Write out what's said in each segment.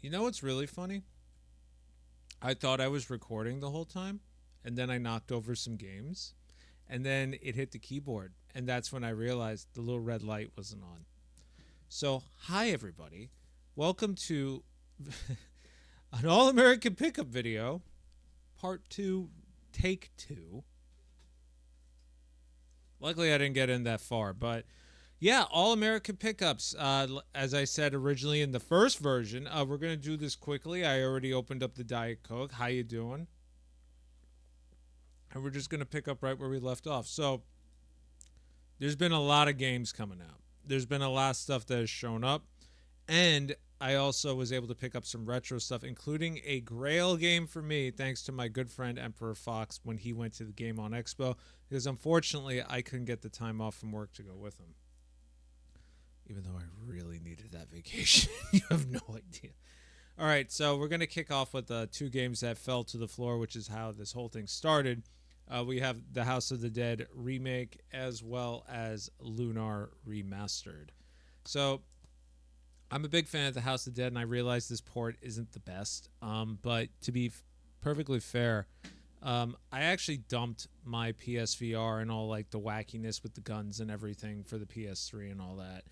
You know what's really funny? I thought I was recording the whole time, and then I knocked over some games, and then it hit the keyboard, and that's when I realized the little red light wasn't on. So, hi everybody. Welcome to an All American Pickup video, part 2, take 2. Luckily, I didn't get in that far, but yeah, All American Pickups. As I said originally in the first version, we're gonna do this quickly. I already opened up the Diet Coke. How you doing? And we're just gonna pick up right where we left off. So, there's been a lot of games coming out. There's been a lot of stuff that has shown up, and I also was able to pick up some retro stuff, including a Grail game for me, thanks to my good friend Emperor Fox when he went to the Game on Expo, because unfortunately I couldn't get the time off from work to go with him. Even though I really needed that vacation. You have no idea. All right, so we're going to kick off with two games that fell to the floor, which is how this whole thing started. We have the House of the Dead remake as well as Lunar Remastered. So I'm a big fan of the House of the Dead, and I realize this port isn't the best. But to be perfectly fair, I actually dumped my PSVR and all like the wackiness with the guns and everything for the PS3 and all that.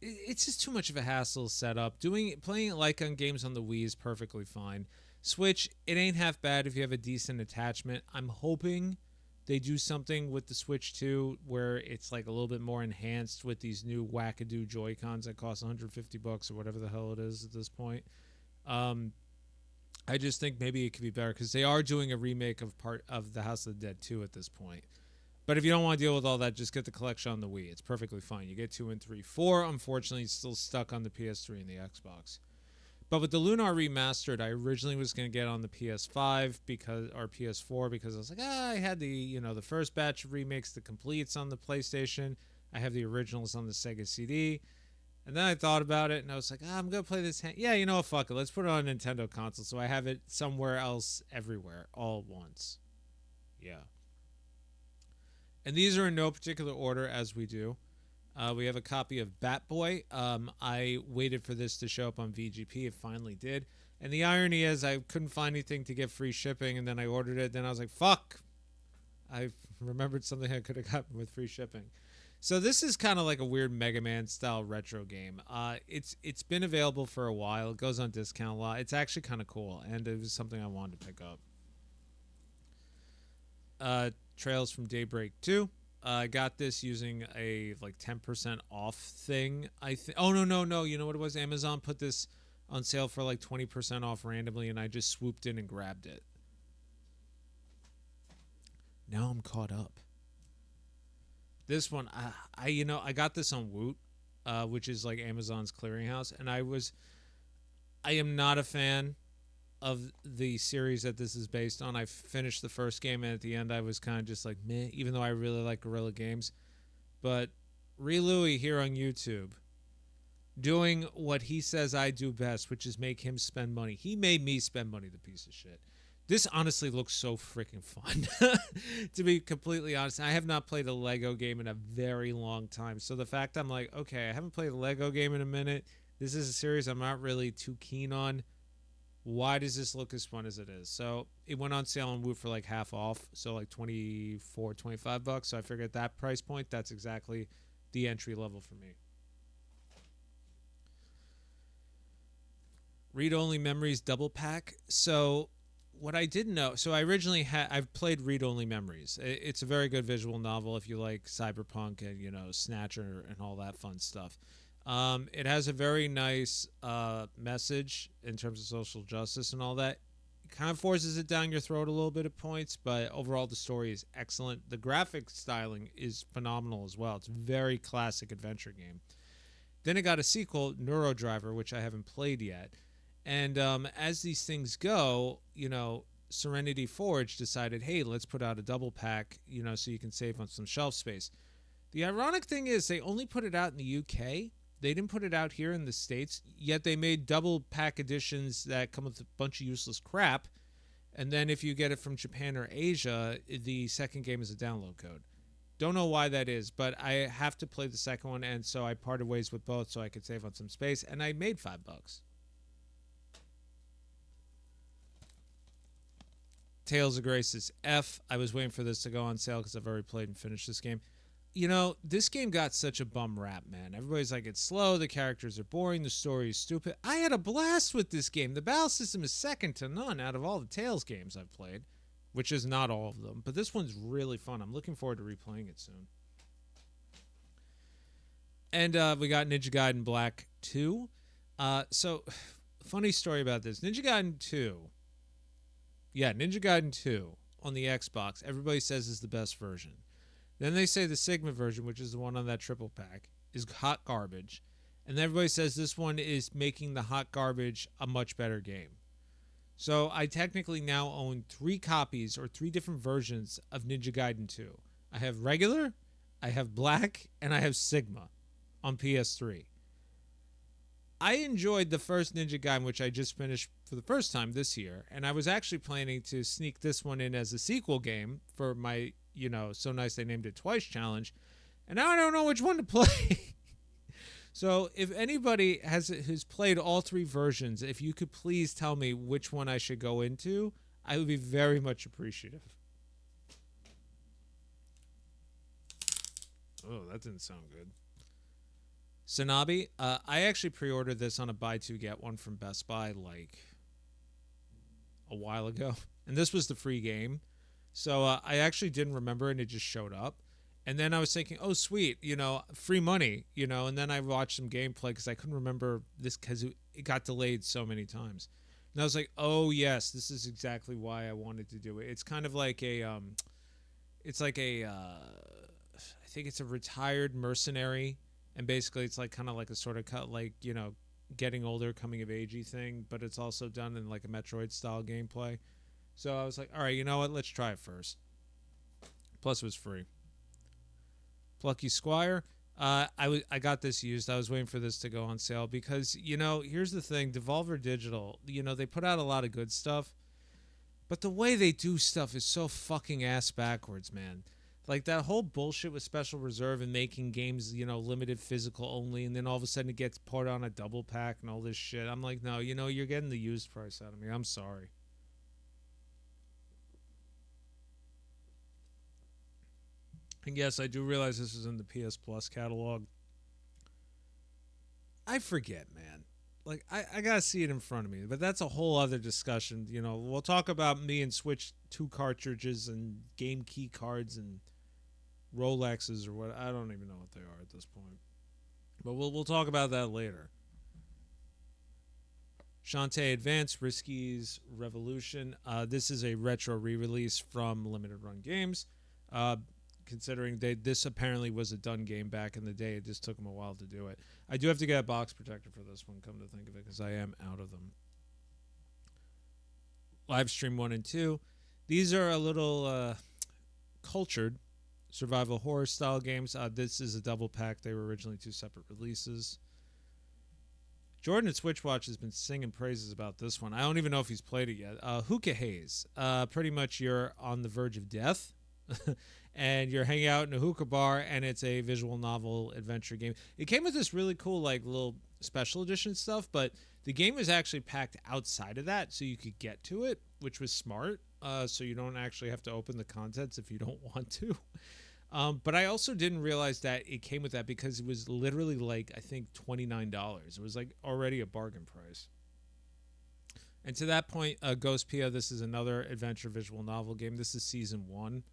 It's just too much of a hassle to set up. Playing it like on games on the Wii is perfectly fine. Switch, it ain't half bad if you have a decent attachment. I'm hoping they do something with the Switch 2 where it's like a little bit more enhanced with these new wackadoo Joy-Cons that cost $150 or whatever the hell it is at this point. I just think maybe it could be better because they are doing a remake of part of the House of the Dead 2 at this point. But if you don't want to deal with all that, just get the collection on the Wii. It's perfectly fine. You get 2 and 3. 4, unfortunately, is still stuck on the PS3 and the Xbox. But with the Lunar Remastered, I originally was going to get on the PS5 or PS4 because I was like, I had the first batch of remakes, the completes on the PlayStation. I have the originals on the Sega CD. And then I thought about it and I was like, I'm going to play this. Yeah, you know what? Fuck it. Let's put it on a Nintendo console so I have it somewhere else, everywhere, all at once. Yeah. And these are in no particular order as we do. We have a copy of Bat Boy. I waited for this to show up on VGP. It finally did. And the irony is I couldn't find anything to get free shipping, and then I ordered it. Then I was like, fuck. I remembered something I could have gotten with free shipping. So this is kind of like a weird Mega Man style retro game. It's been available for a while. It goes on discount a lot. It's actually kind of cool, and it was something I wanted to pick up. Trails from Daybreak 2. I got this using a like 10% off thing. Oh no! You know what it was? Amazon put this on sale for like 20% off randomly, and I just swooped in and grabbed it. Now I'm caught up. This one, I got this on Woot, which is like Amazon's clearinghouse, and I am not a fan of the series that this is based on. I finished the first game, and at the end I was kind of just like meh, even though I really like Guerrilla Games. But Louie here on YouTube doing what he says I do best, which is make him spend money. He made me spend money, the piece of shit. This honestly looks so freaking fun. To be completely honest, I have not played a Lego game in a very long time. So the fact I'm like, okay, I haven't played a Lego game in a minute. This is a series I'm not really too keen on. Why does this look as fun as it is? So it went on sale on Woot for like half off, so like $25. So I figured at that price point, that's exactly the entry level for me. Read Only Memories double pack. So what I didn't know, so I originally I've played Read Only Memories. It's a very good visual novel if you like cyberpunk and Snatcher and all that fun stuff. It has a very nice message in terms of social justice and all that. It kind of forces it down your throat a little bit at points, but overall the story is excellent. The graphic styling is phenomenal as well. It's a very classic adventure game. Then it got a sequel, Neurodriver, which I haven't played yet. And as these things go, Serenity Forge decided, hey, let's put out a double pack, so you can save on some shelf space. The ironic thing is they only put it out in the UK. They didn't put it out here in the States, yet they made double pack editions that come with a bunch of useless crap. And then if you get it from Japan or Asia, the second game is a download code. Don't know why that is, but I have to play the second one, and so I parted ways with both so I could save on some space, and I made $5. Tales of Graces F. I was waiting for this to go on sale because I've already played and finished this game. This game got such a bum rap, man. Everybody's like, it's slow, the characters are boring, the story is stupid. I had a blast with this game. The battle system is second to none out of all the Tales games I've played, which is not all of them. But this one's really fun. I'm looking forward to replaying it soon. And we got Ninja Gaiden Black 2. So, funny story about this. Ninja Gaiden 2. Yeah, Ninja Gaiden 2 on the Xbox, everybody says is the best version. Then they say the Sigma version, which is the one on that triple pack, is hot garbage. And everybody says this one is making the hot garbage a much better game. So I technically now own 3 copies or 3 different versions of Ninja Gaiden 2. I have regular, I have black, and I have Sigma on PS3. I enjoyed the first Ninja Gaiden, which I just finished for the first time this year. And I was actually planning to sneak this one in as a sequel game for my, so nice they named it twice challenge. And now I don't know which one to play. So if anybody who's played all 3 versions, if you could please tell me which one I should go into, I would be very much appreciative. Oh, that didn't sound good. Sanabi, I actually pre-ordered this on a buy 2 get 1 from Best Buy like a while ago. And this was the free game. So I actually didn't remember and it just showed up. And then I was thinking, oh, sweet, free money, and then I watched some gameplay because I couldn't remember this because it got delayed so many times. And I was like, oh, yes, this is exactly why I wanted to do it. It's kind of like I think it's a retired mercenary. And basically it's like kind of like a sort of getting older, coming of agey thing. But it's also done in like a Metroid style gameplay. So I was like, all right, you know what? Let's try it first. Plus it was free. Plucky Squire. I got this used. I was waiting for this to go on sale because, here's the thing. Devolver Digital, they put out a lot of good stuff. But the way they do stuff is so fucking ass backwards, man. Like that whole bullshit with Special Reserve and making games, limited physical only. And then all of a sudden it gets put on a double pack and all this shit. I'm like, no, you're getting the used price out of me. I'm sorry. And yes, I do realize this is in the PS Plus catalog. I forget, man. Like, I gotta see it in front of me. But that's a whole other discussion. We'll talk about me and Switch 2 cartridges and game key cards and Rolexes or what. I don't even know what they are at this point. But we'll talk about that later. Shantae Advance, Risky's Revolution. This is a retro re-release from Limited Run Games. Considering this apparently was a done game back in the day. It just took them a while to do it. I do have to get a box protector for this one, come to think of it, because I am out of them. Livestream 1 and 2. These are a little cultured survival horror style games. This is a double pack. They were originally 2 separate releases. Jordan at Switchwatch has been singing praises about this one. I don't even know if he's played it yet. Hookah Haze. Pretty much you're on the verge of death. And you're hanging out in a hookah bar, and it's a visual novel adventure game. It came with this really cool, like, little special edition stuff, but the game was actually packed outside of that, so you could get to it, which was smart. So you don't actually have to open the contents if you don't want to. But I also didn't realize that it came with that because it was literally like, I think, $29. It was like already a bargain price. And to that point, Ghost Pia, this is another adventure visual novel game. This is season 1.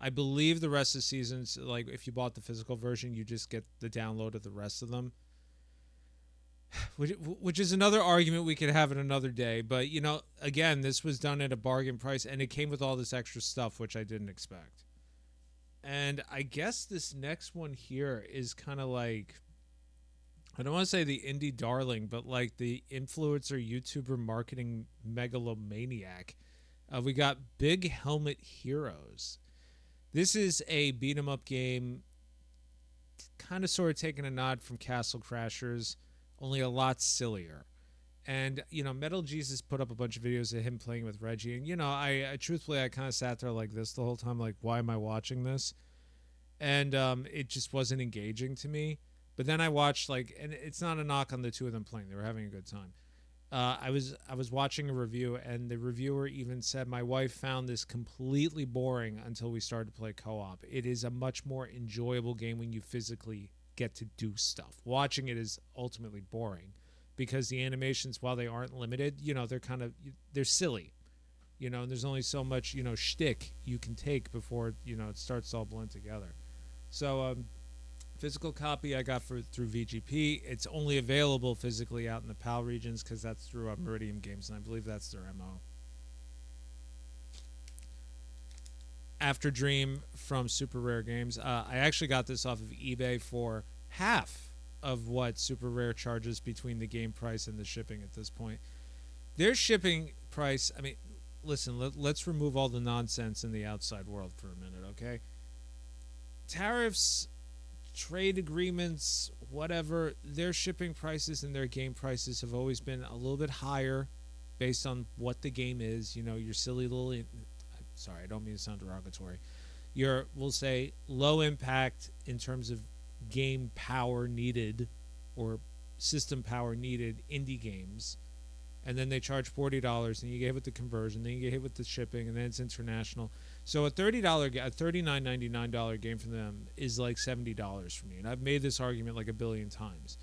I believe the rest of the seasons, like if you bought the physical version, you just get the download of the rest of them. Which is another argument we could have in another day. But, again, this was done at a bargain price, and it came with all this extra stuff, which I didn't expect. And I guess this next one here is kind of like, I don't want to say the indie darling, but like the influencer, YouTuber, marketing megalomaniac. We got Big Helmet Heroes. This is a beat-em-up game, kind of sort of taking a nod from Castle Crashers, only a lot sillier. And, Metal Jesus put up a bunch of videos of him playing with Reggie. And, I truthfully, I kind of sat there like this the whole time, like, why am I watching this? And it just wasn't engaging to me. But then I watched, and it's not a knock on the two of them playing. They were having a good time. I was watching a review, and the reviewer even said my wife found this completely boring until we started to play co-op. It is a much more enjoyable game when you physically get to do stuff. Watching it is ultimately boring because the animations, while they aren't limited, they're silly, and there's only so much shtick you can take before it starts to all blend together. So physical copy I got through VGP. It's only available physically out in the PAL regions because that's through Meridian Games, and I believe that's their MO. After Dream from Super Rare Games. I actually got this off of eBay for half of what Super Rare charges between the game price and the shipping at this point. Their shipping price, I mean, listen, let's remove all the nonsense in the outside world for a minute, okay? Tariffs, trade agreements, whatever, their shipping prices and their game prices have always been a little bit higher based on what the game is. Your silly little, sorry, I don't mean to sound derogatory. We'll say, low impact in terms of game power needed or system power needed indie games. And then they charge $40, and you get hit with the conversion, then you get hit with the shipping, and then it's international. So a $39.99 game for them is like $70 for me. And I've made this argument like a billion times.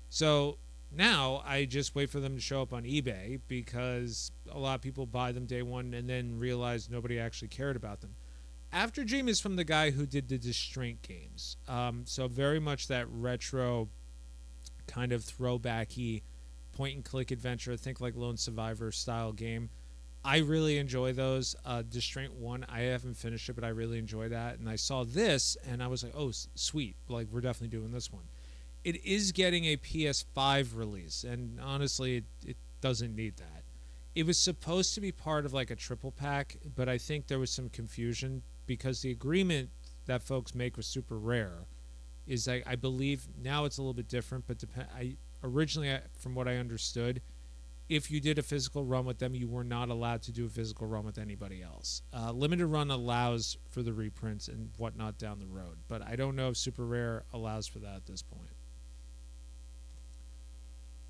So now I just wait for them to show up on eBay because a lot of people buy them day one and then realize nobody actually cared about them. After Dream is from the guy who did the Distraint games. So very much that retro kind of throwbacky point-and-click adventure, think like Lone Survivor style game. I really enjoy those. Distraint 1, I haven't finished it, but I really enjoy that. And I saw this, and I was like, oh, sweet. Like, we're definitely doing this one. It is getting a PS5 release, and honestly, it doesn't need that. It was supposed to be part of like a triple pack, but I think there was some confusion because the agreement that folks make with Super Rare is, I believe, now it's a little bit different, but originally, from what I understood, if you did a physical run with them, you were not allowed to do a physical run with anybody else. Limited Run allows for the reprints and whatnot down the road, but I don't know if Super Rare allows for that at this point.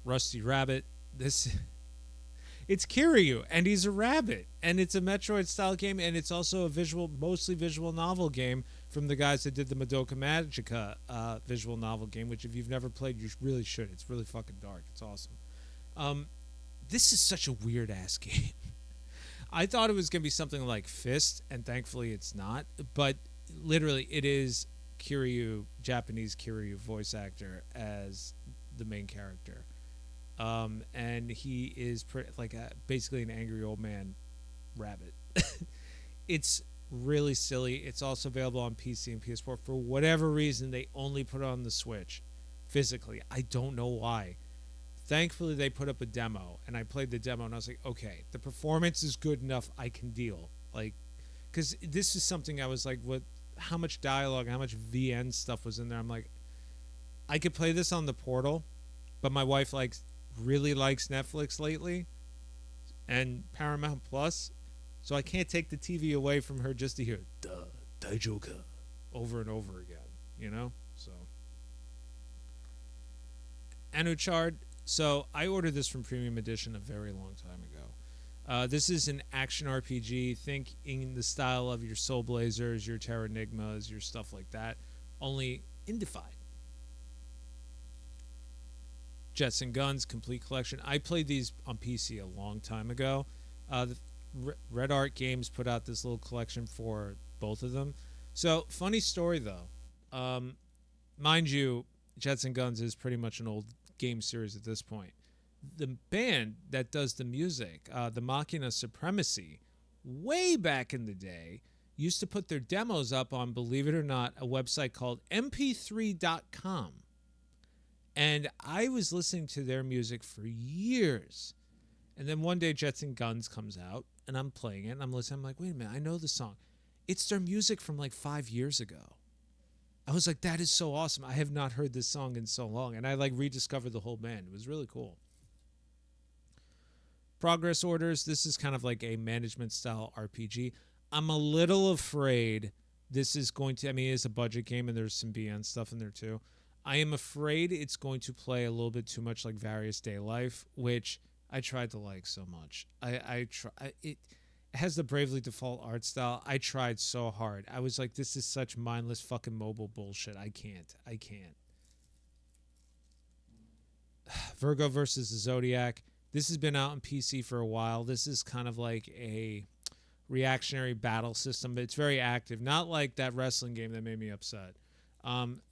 Rusty Rabbit. It's Kiryu, and he's a rabbit, and it's a Metroid-style game, and it's also a mostly visual novel game from the guys that did the Madoka Magica visual novel game, which if you've never played, you really should. It's really fucking dark. It's awesome. This is such a weird-ass game. I thought it was going to be something like Fist, and thankfully it's not, but literally it is Kiryu, Japanese Kiryu voice actor as the main character. And he is basically an angry old man rabbit. It's really silly. It's also available on PC and PS4. For whatever reason, they only put it on the Switch physically. I don't know why. Thankfully, they put up a demo, and I played the demo, and I was like, okay, the performance is good enough. I can deal. Because this is something I was like, how much dialogue, how much VN stuff was in there? I'm like, I could play this on the Portal, but my wife really likes Netflix lately and Paramount Plus, so I can't take the TV away from her just to hear Daijoka over and over again, So Anuchard. So I ordered this from Premium Edition a very long time ago. This is an action RPG. Think in the style of your Soul Blazers, your Terranigmas, your stuff like that, only indified. Jets and Guns Complete Collection. I played these on PC a long time ago. The Red Art Games put out this little collection for both of them. So, funny story though. Mind you, Jets and Guns is pretty much an old game series at this point. The band that does the music, the Machina Supremacy, way back in the day, used to put their demos up on, believe it or not, a website called mp3.com. And I was listening to their music for years. And then one day Jets and Guns comes out, and I'm playing it, and I'm listening. I'm like, wait a minute, I know the song. It's their music from 5 years ago. I was like, that is so awesome. I have not heard this song in so long. And I rediscovered the whole band. It was really cool. Progress Orders. This is kind of like a management style RPG. I'm a little afraid this is going to, it's a budget game, and there's some BN stuff in there too. I am afraid it's going to play a little bit too much like Various Day Life, which I tried to like so much. It has the Bravely Default art style. I tried so hard. I was like, this is such mindless fucking mobile bullshit. I can't. I can't. Virgo versus the Zodiac. This has been out on PC for a while. This is kind of like a reactionary battle system, but it's very active. Not like that wrestling game that made me upset.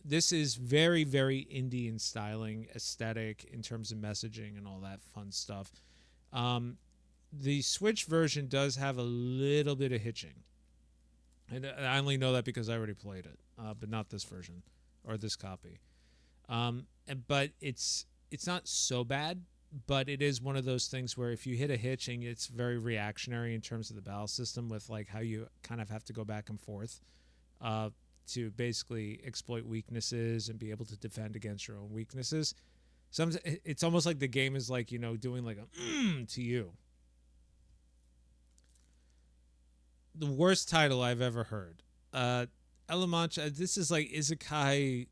This is very, very indie in styling, aesthetic, in terms of messaging and all that fun stuff. The Switch version does have a little bit of hitching. And I only know that because I already played it, but not this version or this copy. But it's not so bad, but it is one of those things where if you hit a hitching, it's very reactionary in terms of the battle system with like how you kind of have to go back and forth to basically exploit weaknesses and be able to defend against your own weaknesses. It's almost like the game is like, doing like a to you. The worst title I've ever heard. Elemantra, this is like Isekai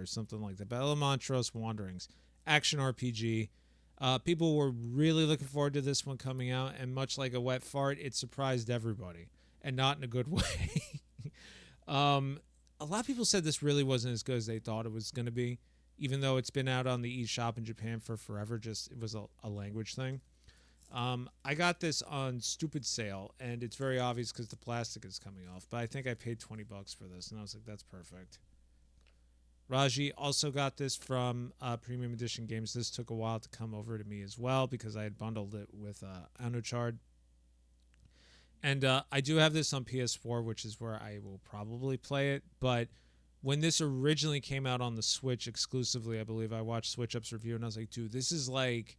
or something like that. But Elemantros Wanderings, action RPG. People were really looking forward to this one coming out, and much like a wet fart, it surprised everybody, and not in a good way. A lot of people said this really wasn't as good as they thought it was going to be, even though it's been out on the eShop in Japan for forever. Just it was a language thing. I got this on stupid sale, and it's very obvious because the plastic is coming off. But I think I paid $20 for this, and I was like, "That's perfect." Raji also got this from Premium Edition Games. This took a while to come over to me as well because I had bundled it with Anuchard. And I do have this on PS4, which is where I will probably play it. But when this originally came out on the Switch exclusively, I believe I watched Switch Up's review, and I was like, dude, this is like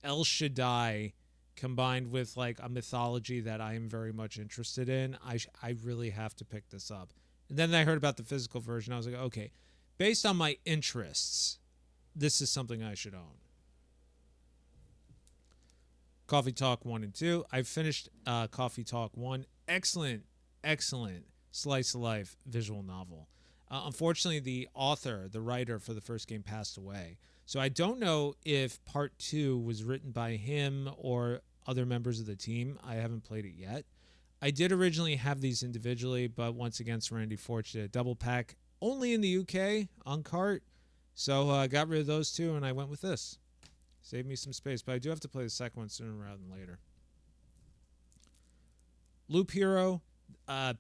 El Shaddai combined with like a mythology that I am very much interested in. I really have to pick this up. And then I heard about the physical version. I was like, okay, based on my interests, this is something I should own. Coffee Talk 1 and 2. I finished Coffee Talk 1. Excellent slice of life visual novel. Unfortunately, the author, the writer for the first game, passed away. So I don't know if part 2 was written by him or other members of the team. I haven't played it yet. I did originally have these individually, but once again, Serenity Forge did a double pack only in the UK on cart. So I got rid of those two and I went with this. Save me some space, but I do have to play the second one sooner rather than later. Loop Hero,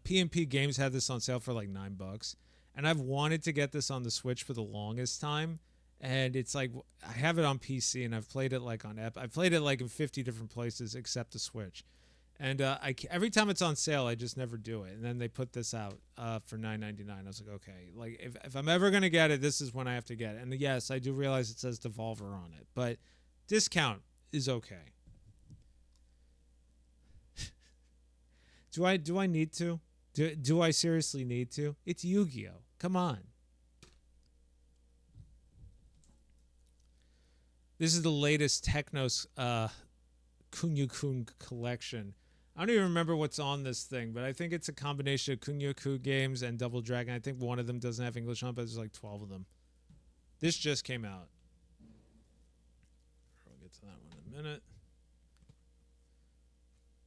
P&P Games had this on sale for like $9, and I've wanted to get this on the Switch for the longest time. And it's like I have it on PC, and I've played it like on I've played it like in 50 different places except the Switch. And every time it's on sale, I just never do it. And then they put this out for $9.99. I was like, okay, like if I'm ever gonna get it, this is when I have to get it. And yes, I do realize it says Devolver on it, but discount is okay. Do I need to? Do I seriously need to? It's Yu-Gi-Oh! Come on. This is the latest Technos Kunio-kun collection. I don't even remember what's on this thing, but I think it's a combination of Kunio-kun games and Double Dragon. I think one of them doesn't have English on, but there's like 12 of them. This just came out. We'll get to that one in a minute.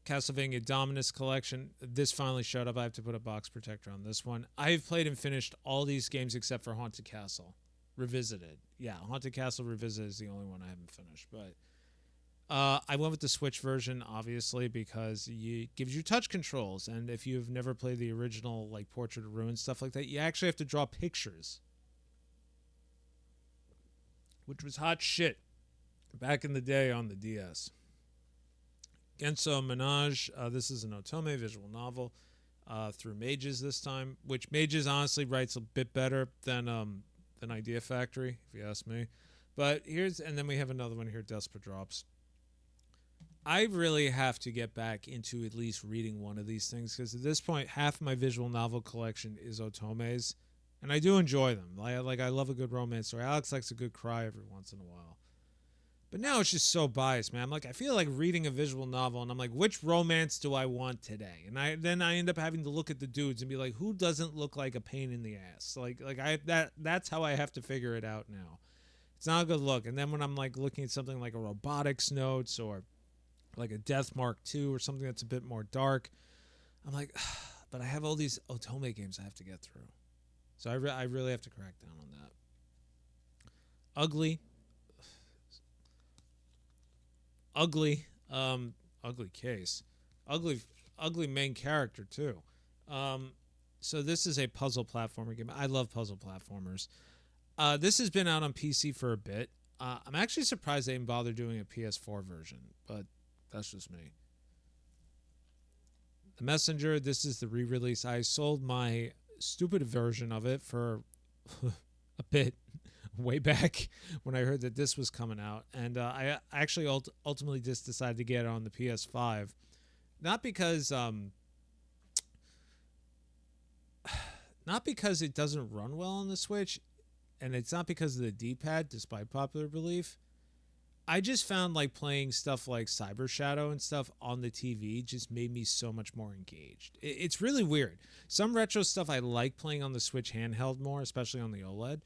Castlevania Dominus Collection. This finally showed up. I have to put a box protector on this one. I've played and finished all these games except for Haunted Castle Revisited. Yeah, Haunted Castle Revisited is the only one I haven't finished, but I went with the Switch version, obviously, because it gives you touch controls. And if you've never played the original, like Portrait of Ruin, stuff like that, you actually have to draw pictures, which was hot shit back in the day on the DS. Genso Menage. This is an otome visual novel through Mages this time, which Mages honestly writes a bit better than Idea Factory, if you ask me. But and then we have another one here, Desperate Drops. I really have to get back into at least reading one of these things because at this point, half my visual novel collection is otomes, and I do enjoy them. I love a good romance story. Alex likes a good cry every once in a while. But now it's just so biased, man. I feel like reading a visual novel, and I'm like, which romance do I want today? And then I end up having to look at the dudes and be like, who doesn't look like a pain in the ass? That's how I have to figure it out now. It's not a good look. And then when I'm like looking at something like a robotics notes or like a Death Mark 2 or something that's a bit more dark, I'm like, but I have all these Otome games I have to get through. So I really have to crack down on that. Ugly. Ugly. Ugly case. Ugly main character, too. So this is a puzzle platformer game. I love puzzle platformers. This has been out on PC for a bit. I'm actually surprised they didn't bother doing a PS4 version, but that's just me. The Messenger, this is the re-release. I sold my stupid version of it for a bit way back when I heard that this was coming out. And I actually ultimately just decided to get it on the PS5. Not because it doesn't run well on the Switch, and it's not because of the D-pad, despite popular belief. I just found like playing stuff like Cyber Shadow and stuff on the TV just made me so much more engaged. It's really weird. Some retro stuff I like playing on the Switch handheld more, especially on the OLED.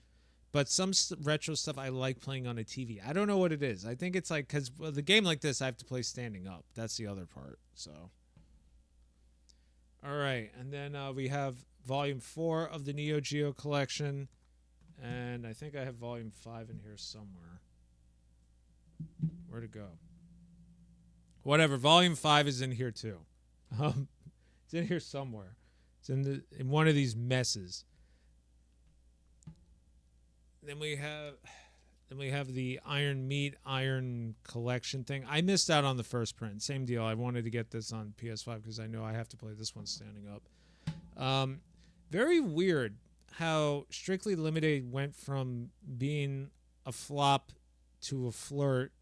But some retro stuff I like playing on a TV. I don't know what it is. I think it's like, because the game like this I have to play standing up. That's the other part. So, all right. And then we have Volume 4 of the Neo Geo collection. And I think I have Volume 5 in here somewhere. Where'd it go? Whatever. Volume 5 is in here too. It's in here somewhere. It's in one of these messes. Then we have the Iron Meat Iron collection thing. I missed out on the first print. Same deal. I wanted to get this on PS5 because I know I have to play this one standing up. Very weird how Strictly Limited went from being a flop to a flirt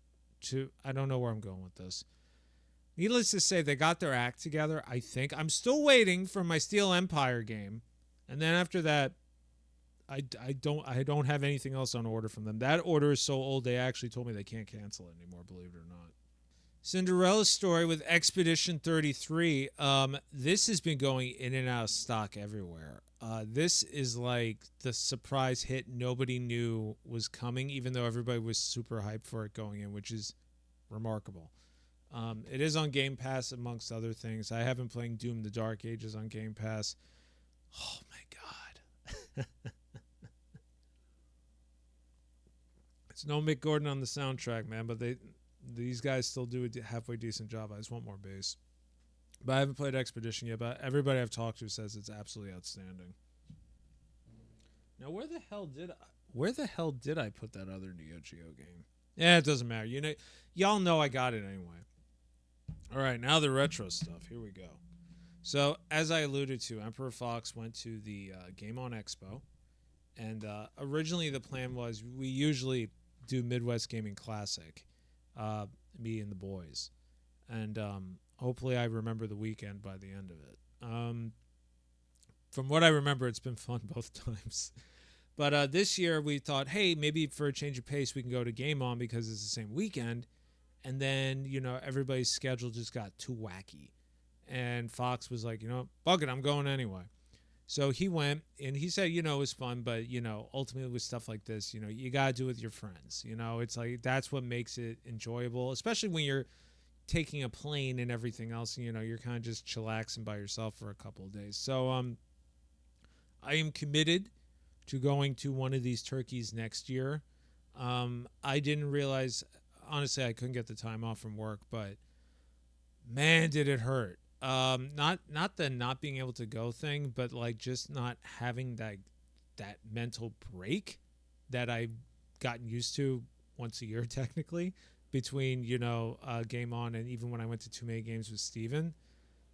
to, I don't know where I'm going with this. Needless to say, they got their act together, I think. I'm still waiting for my Steel Empire game. And then after that, I don't have anything else on order from them. That order is so old they actually told me they can't cancel it anymore, believe it or not. Cinderella's story with Expedition 33. This has been going in and out of stock everywhere. This is like the surprise hit nobody knew was coming, even though everybody was super hyped for it going in, which is remarkable. It is on Game Pass, amongst other things. I have been playing Doom the Dark Ages on Game Pass. Oh, my God. It's no Mick Gordon on the soundtrack, man, but these guys still do a halfway decent job. I just want more bass. But I haven't played Expedition yet, but everybody I've talked to says it's absolutely outstanding. Now, where the hell did I put that other Neo Geo game? Yeah, it doesn't matter. Y'all know I got it anyway. All right, now the retro stuff. Here we go. So, as I alluded to, Emperor Fox went to the Game On Expo, and originally the plan was we usually do Midwest Gaming Classic, me and the boys, and hopefully I remember the weekend by the end of it. From what I remember, it's been fun both times. But this year we thought, hey, maybe for a change of pace, we can go to Game On because it's the same weekend. And then, everybody's schedule just got too wacky. And Fox was like, fuck it, I'm going anyway. So he went, and he said, it was fun, but, ultimately with stuff like this, you got to do it with your friends. It's like that's what makes it enjoyable, especially when you're taking a plane and everything else, you're kind of just chillaxing by yourself for a couple of days. So I am committed to going to one of these turkeys next year. I didn't realize, honestly, I couldn't get the time off from work, but man, did it hurt. Not the not being able to go thing, but like just not having that mental break that I've gotten used to once a year technically between Game On and even when I went to Too Many Games with Steven.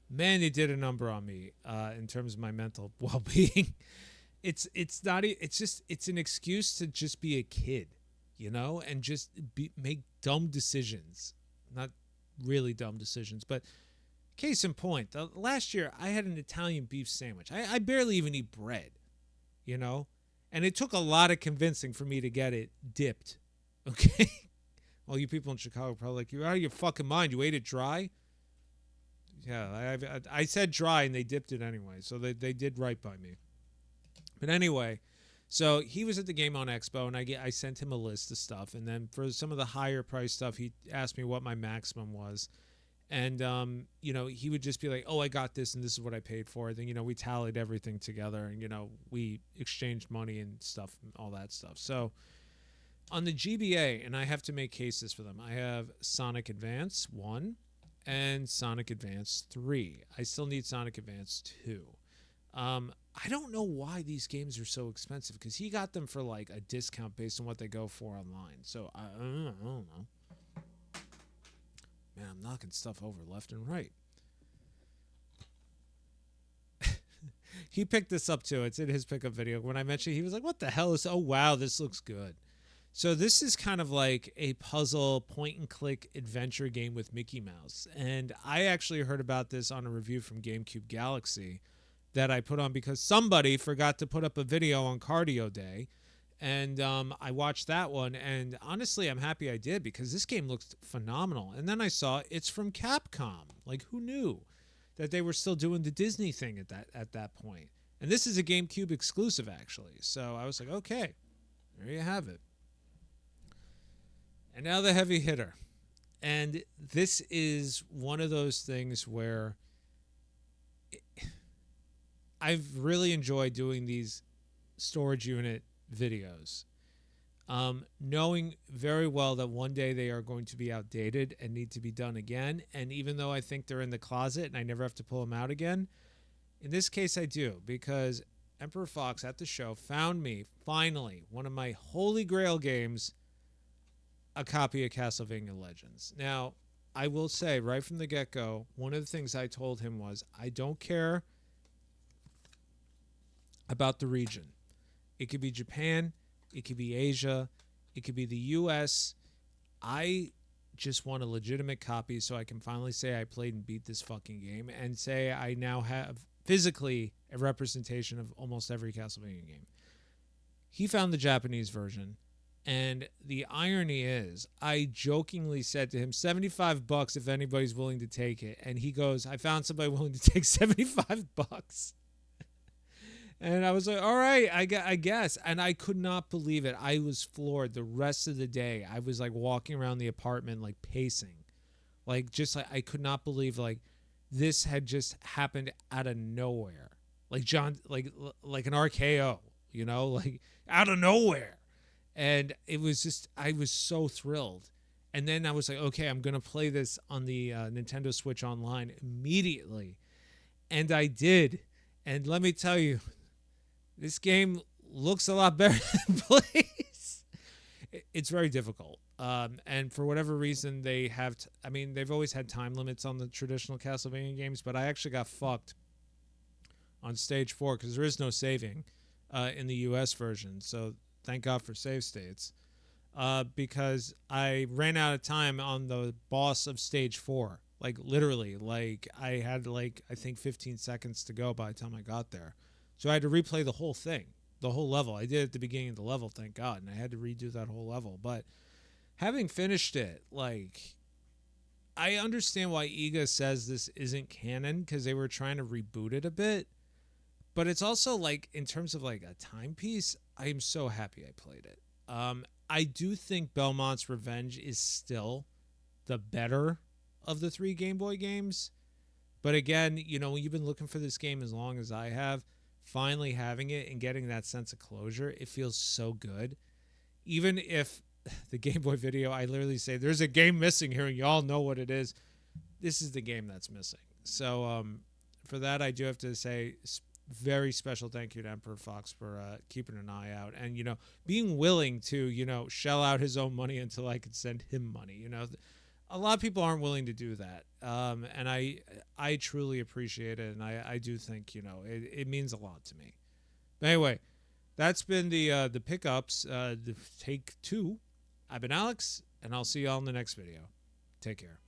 Man, they did a number on me in terms of my mental well-being. It's an excuse to just be a kid, and just make dumb decisions. Not really dumb decisions, but case in point, last year I had an Italian beef sandwich. I barely even eat bread, and it took a lot of convincing for me to get it dipped. Okay, all you people in Chicago are probably like, you're out of your fucking mind. You ate it dry. Yeah, I said dry, and they dipped it anyway, so they did right by me. But anyway, So he was at the Game On Expo, and I sent him a list of stuff. And then for some of the higher price stuff, he asked me what my maximum was. And he would just be like, "Oh, I got this, and this is what I paid for it." Then we tallied everything together, and we exchanged money and stuff, and all that stuff. So on the GBA, and I have to make cases for them. I have Sonic Advance 1 and Sonic Advance 3. I still need Sonic Advance 2. I don't know why these games are so expensive, because he got them for like a discount based on what they go for online. So I don't know. Man, I'm knocking stuff over left and right. He picked this up too. It's in his pickup video. When I mentioned it, he was like, "What the hell is? Oh wow, this looks good." So this is kind of like a puzzle point and click adventure game with Mickey Mouse. And I actually heard about this on a review from GameCube Galaxy that I put on because somebody forgot to put up a video on Cardio Day. And I watched that one, and honestly, I'm happy I did, because this game looks phenomenal. And then I saw it's from Capcom. Like, who knew that they were still doing the Disney thing at that point? And this is a GameCube exclusive, actually. So I was like, okay, there you have it. And now the heavy hitter. And this is one of those things where I've really enjoyed doing these storage unit videos, knowing very well that one day they are going to be outdated and need to be done again. And even though I think they're in the closet and I never have to pull them out again, in this case I do, because Emperor Fox at the show found me, finally, one of my holy grail games, a copy of Castlevania Legends. Now, I will say right from the get-go, one of the things I told him was, I don't care about the region. It could be Japan, it could be Asia, it could be the US. I just want a legitimate copy so I can finally say I played and beat this fucking game, and say I now have physically a representation of almost every Castlevania game. He found the Japanese version, and the irony is, I jokingly said to him, $75 if anybody's willing to take it. And he goes, I found somebody willing to take $75. And I was like, all right, I guess. And I could not believe it. I was floored the rest of the day. I was like walking around the apartment, like pacing. Like, just like, I could not believe, like, this had just happened out of nowhere. Like John, like an RKO, like out of nowhere. And it was just, I was so thrilled. And then I was like, okay, I'm going to play this on the Nintendo Switch Online immediately. And I did. And let me tell you, this game looks a lot better than plays. It's very difficult. And for whatever reason, they have, they've always had time limits on the traditional Castlevania games, but I actually got fucked on stage 4 because there is no saving in the US version. So thank God for save states. Because I ran out of time on the boss of stage 4. Like, literally. Like, I had, I think 15 seconds to go by the time I got there. So I had to replay the whole thing, the whole level. I did at the beginning of the level, thank God, and I had to redo that whole level. But having finished it, I understand why Iga says this isn't canon, because they were trying to reboot it a bit. But it's also, in terms of, a timepiece, I am so happy I played it. I do think Belmont's Revenge is still the better of the 3 Game Boy games. But again, when you've been looking for this game as long as I have, finally having it and getting that sense of closure, it feels so good. Even if the Game Boy video, I literally say, there's a game missing here and y'all know what it is. This is the game that's missing. So for that, I do have to say very special thank you to Emperor Fox for keeping an eye out and, being willing to, shell out his own money until I could send him money. A lot of people aren't willing to do that. And I truly appreciate it. And I do think, it means a lot to me. But anyway, that's been the pickups, the take 2. I've been Alex, and I'll see y'all in the next video. Take care.